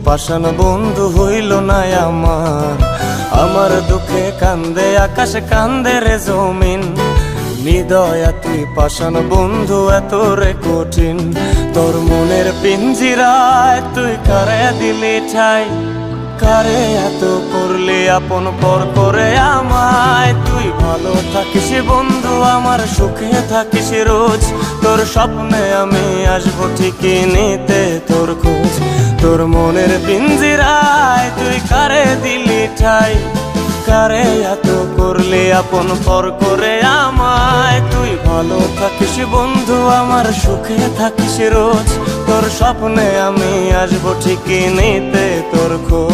পাষাণ বন্ধু হইল না আমার, আমার দুঃখে কান্দে আকাশ কান্দে রে জমিন। নিদয়া তুই পাষাণ বন্ধু এত রে কঠিন, তোর মনের পিঞ্জিরায় তুই কারে দিলি ঠাই। কারে এত করলি আপন পর করে আমায়, তুই ভালো থাকিস বন্ধু আমার সুখে থাকিস রোজ। তোর স্বপ্নে আমি আসবো ঠিকই নিতে তোর খোঁজ। তোর মনের পিঞ্জিরায় তুই কারে দিলি ঠাই, কারে এত করলি আপন পর করে আমায়। তুই ভালো থাকিস বন্ধু আমার সুখে থাকিস রোজ, তোর স্বপ্নে আমি আসবো ঠিকই নিতে তোর খোঁজ।